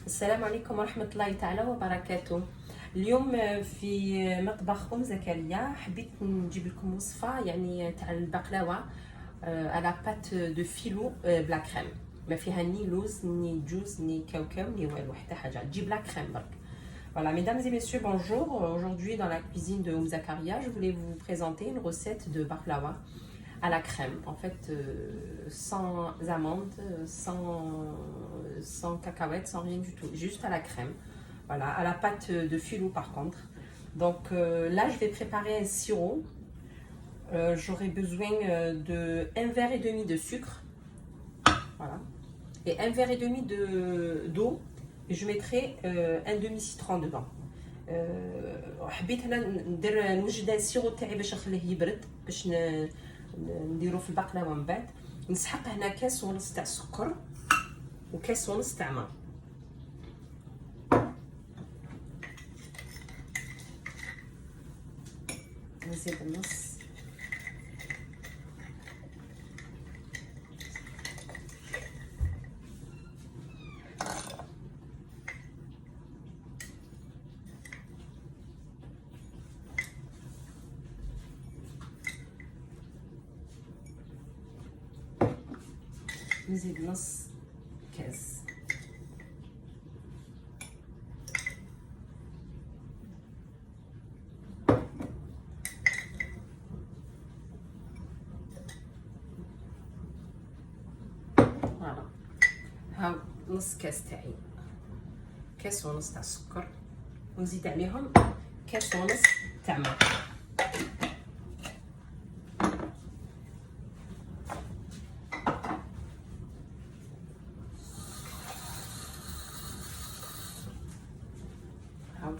السلام عليكم ورحمة الله تعالى وبركاته. اليوم في مطبخ زكريا حبيت نجيب لكم وصفة يعني تاع البقلاوة على بات دو فيلو بلا كريم. ما فيها ني لوز ني جوز ني كاوكاو ني والو حتى حاجة، تجيب لا كريم برك. Voilà, mesdames et messieurs, bonjour. Aujourd'hui, dans la cuisine de Zakaria, je voulais vous présenter une recette de baklawa à la crème. En fait, sans amandes, sans cacahuètes, sans rien du tout. Juste à la crème. Voilà, à la pâte de filou par contre. Donc là, je vais préparer un sirop. J'aurai besoin de 1 verre et demi de sucre. Voilà. Et 1 verre et demi d'eau. Et je mettrai un demi-citron dedans. حبيت هنا نوجد السيرو تاعي باش نخليه يبرد باش نديرو في البقلاوه من بعد. نسحق هنا كاس ونص تاع السكر وكاس ونص تاع ماء. نزيد النص نزيد نص كاس. فوالا هاو نص كاس تاعي، كاس ونص تاع السكر ونزيد عليهم كاس ونص تاع ماء.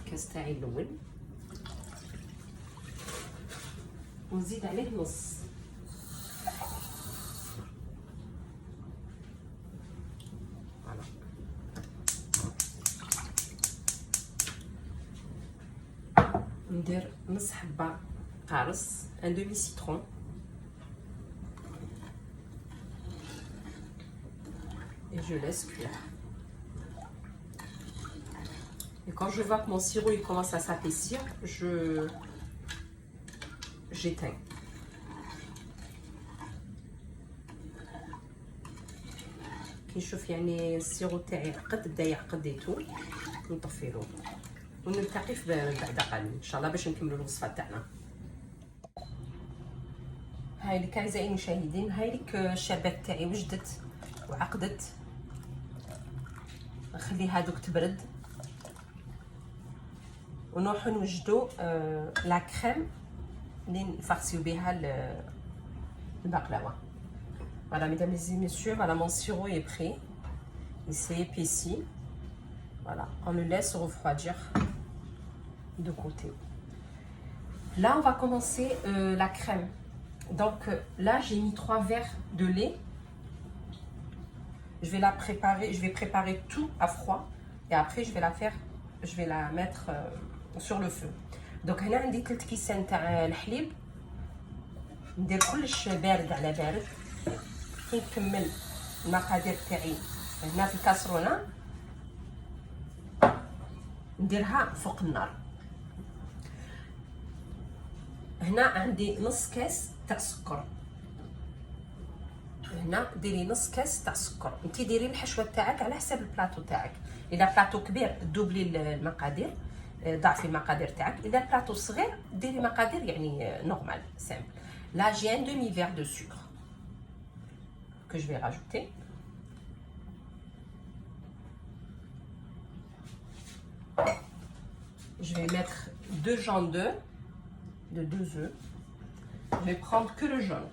الكاس تاعي الاول ونزيد عليه نص. فوالا ندير نص حبه قارص ان دومي سيترون et je laisse cuire. Et quand je vois que mon sirop il commence à s'épaissir, j'éteins. كي نشوف يعني السيرو تاعي عقد بدا يعقد يتو نطفيلو ونلتقي بعد قليل ان شاء الله باش نكملوا الوصفه تاعنا. هاي لك اعزائي المشاهدين، هاي لك الشربات تاعي وجدت وعقدت. نخليها دوك تبرد ونروحو نوجدو لا كريم اللي نفرسيو بها البقلاوه. Voilà, mesdames et messieurs, voilà, mon sirop est prêt. Il s'est épaissi. Voilà, on le laisse refroidir de côté. Là, on va commencer la crème. Donc là, j'ai mis 3 verres de lait. Je vais la préparer, je vais préparer tout à froid et après je vais la mettre sur le feu. Donc هنا عندي 3 كيسان تاع الحليب. ندير كلش بارد على بارد. كي نكمل المقادير تاعي هنا في الكاسرونه نديرها فوق النار. هنا عندي نص كاس تاع السكر. هنا ديري نص كاس تاع السكر. انت ديري الحشوه تاعك على حسب البلاطو تاعك. اذا بلاطو كبير دوبلي المقادير، ضعفي المقادير تاعك. اذا بلاطو صغير ديري مقادير يعني نورمال سامبل. Là j'ai un demi-verre de sucre que je vais rajouter. Je vais mettre 2 jaunes d'œufs, de 2 œufs. Je vais prendre que le jaune.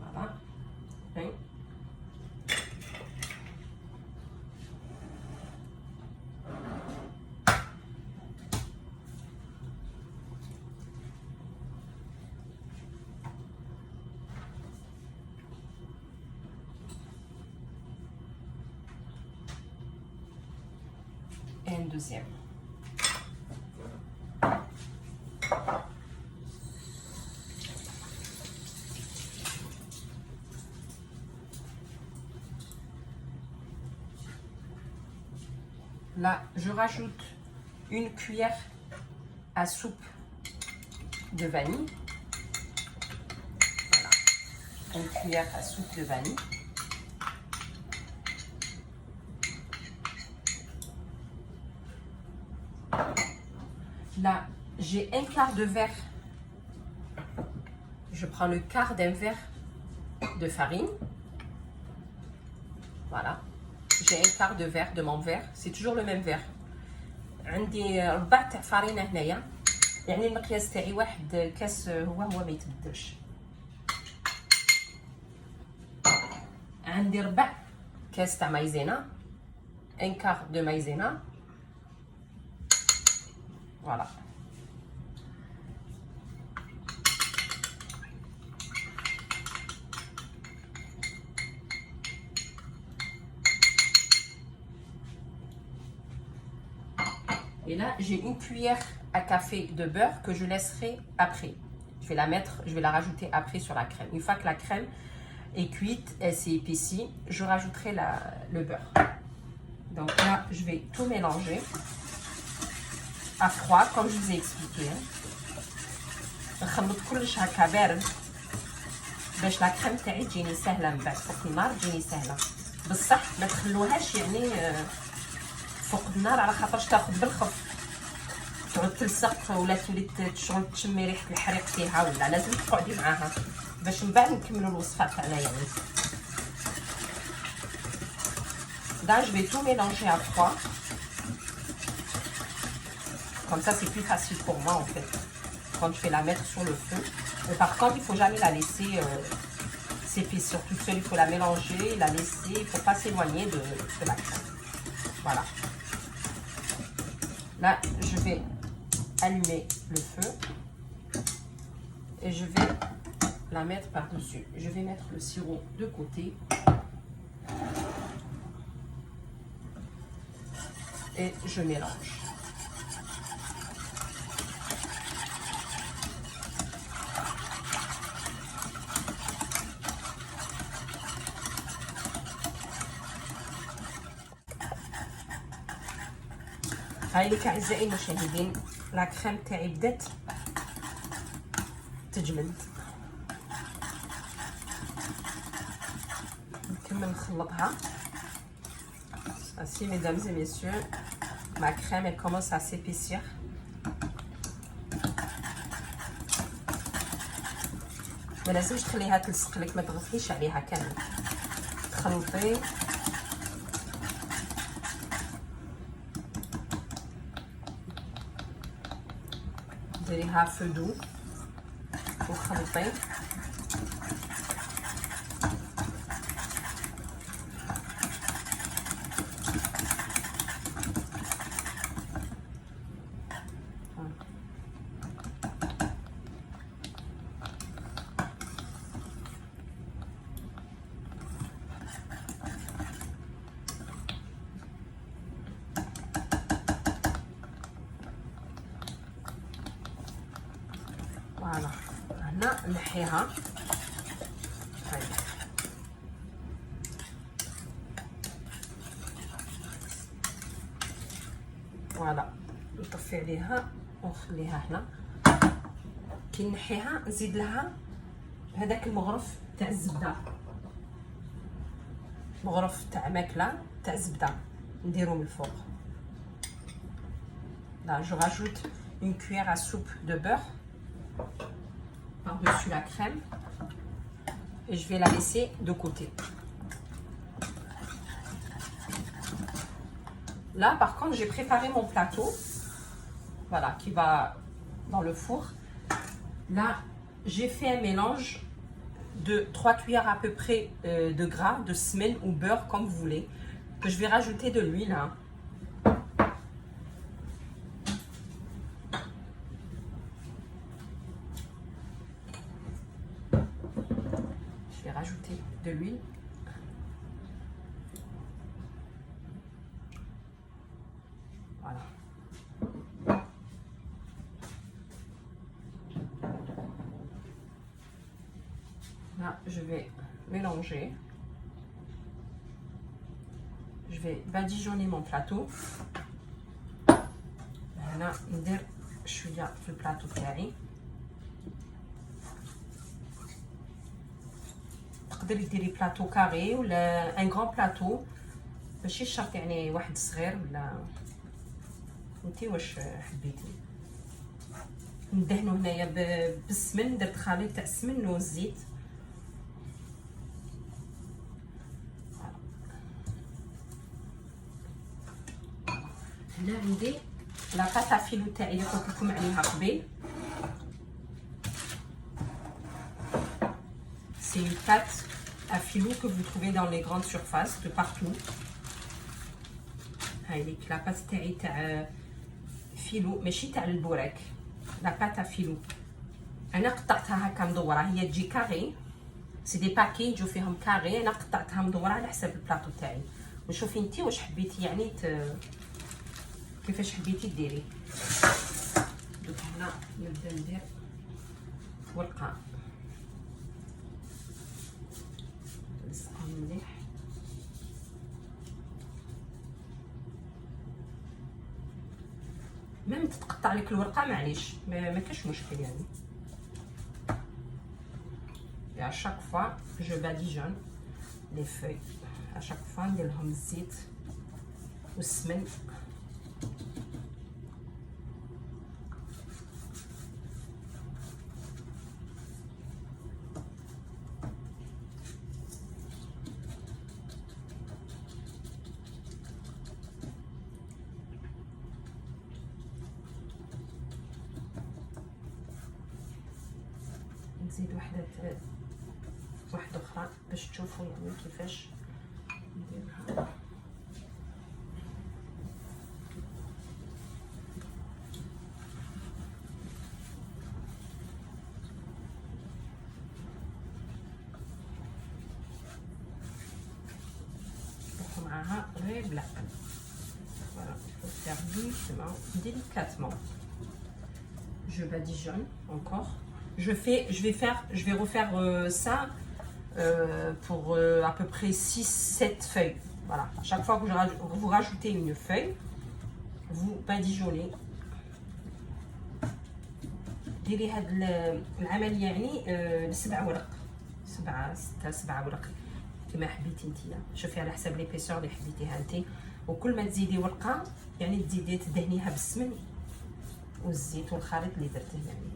Voilà. Hein? deuxième. Là, je rajoute une cuillère à soupe de vanille. Voilà, une cuillère à soupe de vanille. Là, j'ai un quart de verre. Je prends le quart d'un verre de farine. Voilà. J'ai un quart de verre de mon verre. C'est toujours le même verre. عندي ربع تاع فرينه هنايا. يعني المقياس تاعي واحد كاس هو ما يتبدلش. عندي ربع كاس تاع مايزينا. un quart de maïzena. Voilà. Et là, j'ai une cuillère à café de beurre que je laisserai après. Je vais la rajouter après sur la crème. Une fois que la crème est cuite, elle s'est épaissie, je rajouterai le beurre. Donc là, je vais tout mélanger à froid, comme je vous ai expliqué. نخلط كلش هكا بارد باش لا كريم تاعي تجيني سهله من بعد فوق النار تجيني سهله. بصح ما تخلوهاش يعني فوق النار على خاطرش تاخذ بالخف تعود تلصق ولا تولي تشغل تشمي ريحه الحريق فيها ولا لازم تقعدي معاها باش من بعد نكملوا الوصفه تاعنا يعني. Là, je vais tout mélanger à froid. Comme ça, c'est plus facile pour moi en fait. Quand je vais la mettre sur le feu. Mais par contre, il ne faut jamais la laisser s'épaissir toute seule. Il faut la mélanger, la laisser. Il ne faut pas s'éloigner de la crème. Voilà. Là, je vais allumer le feu. Et je vais la mettre par-dessus. Je vais mettre le sirop de côté. Et je mélange. هاي لك اعزائي المشاهدين لا كريم تاعي بدات تجمد. نكمل نخلطها. Ainsi, mesdames et messieurs, ma crème elle commence à s'épaissir. ما لازمش تخليها تلصق لك، ما تغطيش عليها كامل. تخلطي ديريها في دو وخلطي. فوالا هنا نحيها. فوالا نطفي عليها ونخليها هنا. كي نحيها نزيد لها هذاك المغرف تاع الزبده، مغرف تاع ماكله تاع الزبده نديرو من الفوق. Là, je rajoute une cuillère à soupe de beurre par-dessus la crème et je vais la laisser de côté. Là, par contre, j'ai préparé mon plateau, voilà, qui va dans le four. Là, j'ai fait un mélange de 3 cuillères à peu près de gras, de semelle ou beurre, comme vous voulez, que je vais rajouter de l'huile. Hein. Je vais rajouter de l'huile. Voilà. vais mélanger. Je vais badigeonner mon plateau. هنا ندير شويه في البلاطو تاعي. تقدري ديري بلاطو كاري ولا ان غران بلاطو، ماشي شرط يعني واحد صغير ولا انتي واش حبيتي. ندهنو هنايا بالسمن، درت خليط تاع السمن والزيت. هنا عندي لا بات فيلو تاعي اللي قلت لكم عليها قبل. C'est une pâte à filou que vous trouvez dans les grandes surfaces de partout. هاي لا بات تاعي تاع فيلو، ماشي تاع البوراك، لا بات à فيلو. انا قطعتها هكا مدوره، هي تجي كاري، سي دي باكي يجوا فيهم كاري. انا قطعتها مدوره على حسب البلاطو تاعي. وشوفي انتي واش حبيتي يعني كيفاش حبيتي ديري. دوك هنا نبدا ندير ورقه نلصقها مليح. ميم تتقطع لك الورقه معليش، ما كاش مشكل يعني. à chaque fois je badigeonne les feuilles. à chaque fois ندير لهم الزيت والسمن. نزيد واحدة أخرى باش تشوفوا يعني كيفاش نديرها. نحطو معاها غير بالعقل. Voilà, il faut faire doucement, délicatement. Je badigeonne encore. Je vais refaire ça pour à peu près 6-7 feuilles. Voilà, à chaque fois que vous rajoutez une feuille, vous badigeonnez. ديري هاد العمليه يعني 7 ورق، 7 ورق كما حبيتي نتيا. شوفي على حسب ليبيسور اللي حبيتيها انت. وكل ما تزيدي ورقه يعني تزيدي تدهنيها بالسمن والزيت والخليط اللي درته يعني.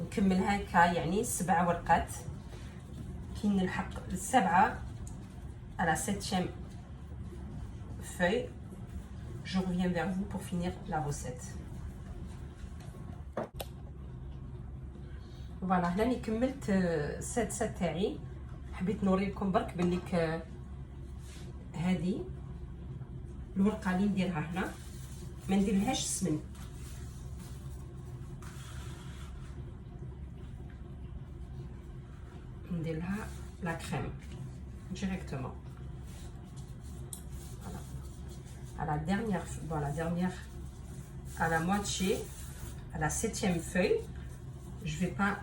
نكمل هكا يعني 7 ورقات. كي نلحق السبعه على 7e feuille, je reviens vers vous pour finir la recette. فوالا هناني كملت السادسه تاعي. حبيت نوريكم برك بليك هذه الورقه اللي نديرها هنا ما نديرلهاش السمن، ندير لها لا كريم ديريكتومون. à la dernière à la moitié, à la 7e feuille, je vais pas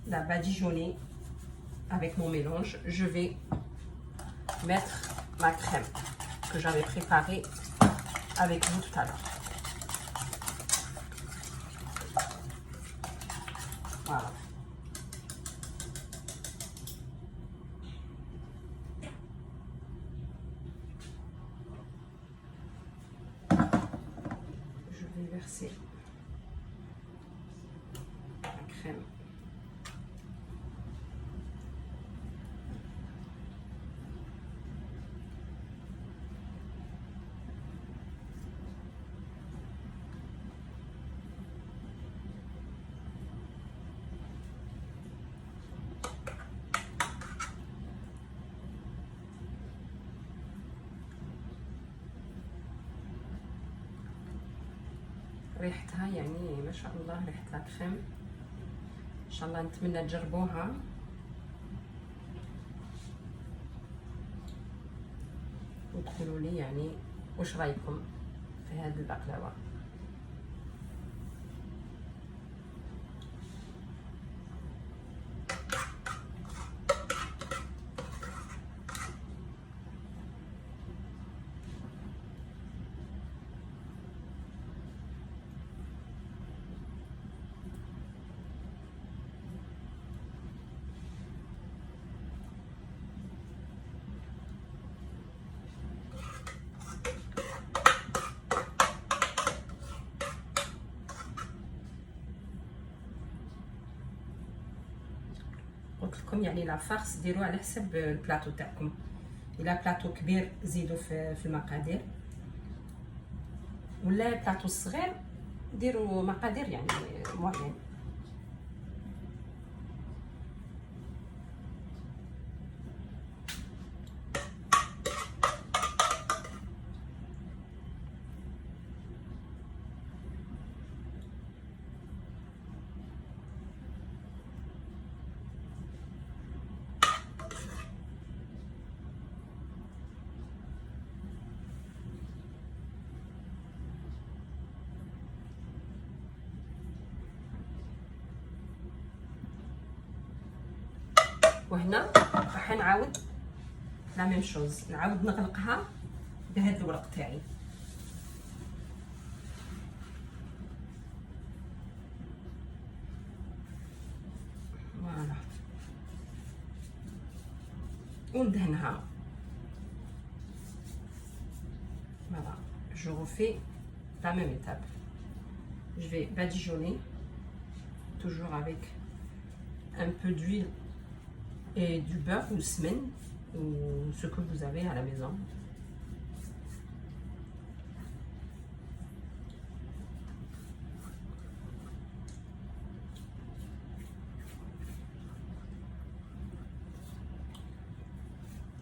la badigeonner avec mon mélange. Je vais mettre ma crème que j'avais préparée avec vous tout à l'heure. Voilà. Je vais verser la crème. ريحتها يعني ما شاء الله، ريحه لا كريم. ان شاء الله نتمنى تجربوها وتقولوا لي يعني واش رايكم في هذه البقلاوه. عليكم يعني لا فارس ديروه على حسب البلاطو تاعكم. الا بلاطو كبير زيدوا في المقادير، ولا بلاطو صغير ديروا مقادير يعني موين. وهنا راح نعاود لا ميم شوز، نعاود نغلقها بهذا الورق تاعي. فوالا وندهنها. Voilà, je refais la même étape. Je vais badigeonner, toujours avec un peu d'huile et du beurre ou semaine, ou ce que vous avez à la maison.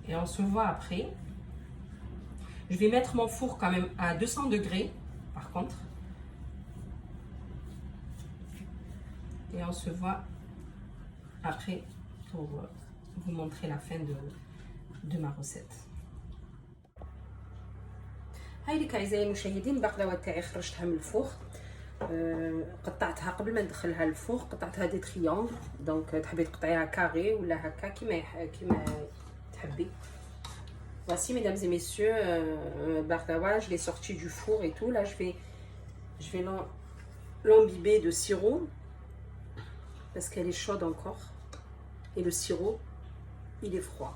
Et on se voit après. Je vais mettre mon four quand même à 200 degrés, par contre. Et on se voit après pour vous montrer la fin de ma recette. هاي لك اعزائي المشاهدين البقلاوه تاعي خرجتها من الفوغ. قطعتها قبل ما ندخلها للفوغ، قطعتها دي تريونغل، دونك تحبي تقطعيها كاري ولا هكا كيما تحبي. Voici mesdames et messieurs, baklawa, je l'ai sorti du four et tout. Là je vais l'imbiber de sirop parce qu'elle est chaude encore et le sirop il est froid.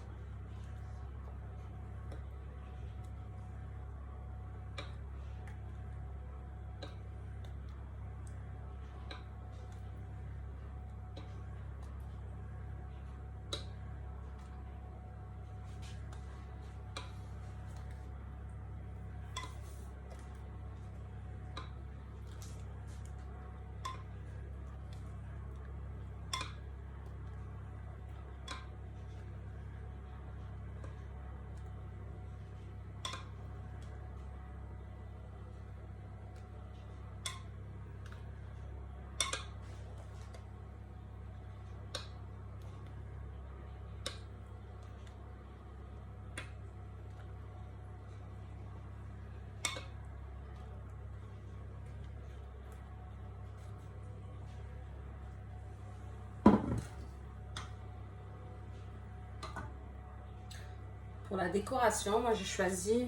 Pour la décoration, moi j'ai choisi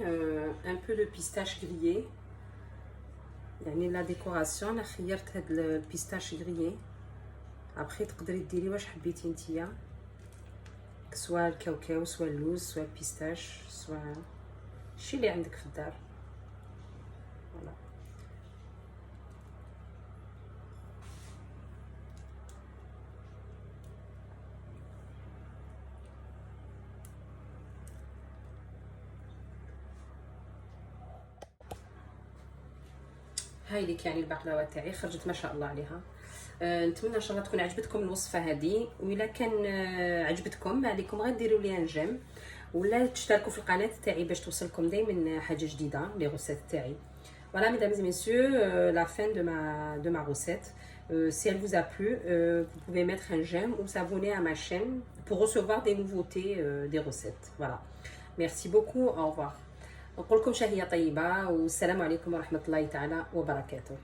un peu de pistache grillé. يعني la décoration انا خيرت هاد البيستاش grillé. après تقدري ديري واش حبيتي نتيا، سواء الكاوكاو سواء اللوز سواء البيستاش سواء الشي اللي عندك في الدار. فوالا هاي ليك يعني البقلاوه تاعي خرجت ما شاء الله عليها. نتمنى ان شاء الله تكون عجبتكم الوصفه هذه، والا كان عجبتكم ما عليكم غير ديروا لي ان جيم ولا تشتركوا في القناه تاعي باش توصلكم دائما حاجه جديده لي غوسيت تاعي. Voilà mesdames et messieurs, la fin de ma recette. Si elle vous a plu, vous pouvez mettre un j'aime ou s'abonner à ma chaîne pour recevoir des nouveautés, des recettes. Voilà. Merci beaucoup, au revoir. نقول لكم شهية طيبة والسلام عليكم ورحمة الله تعالى وبركاته.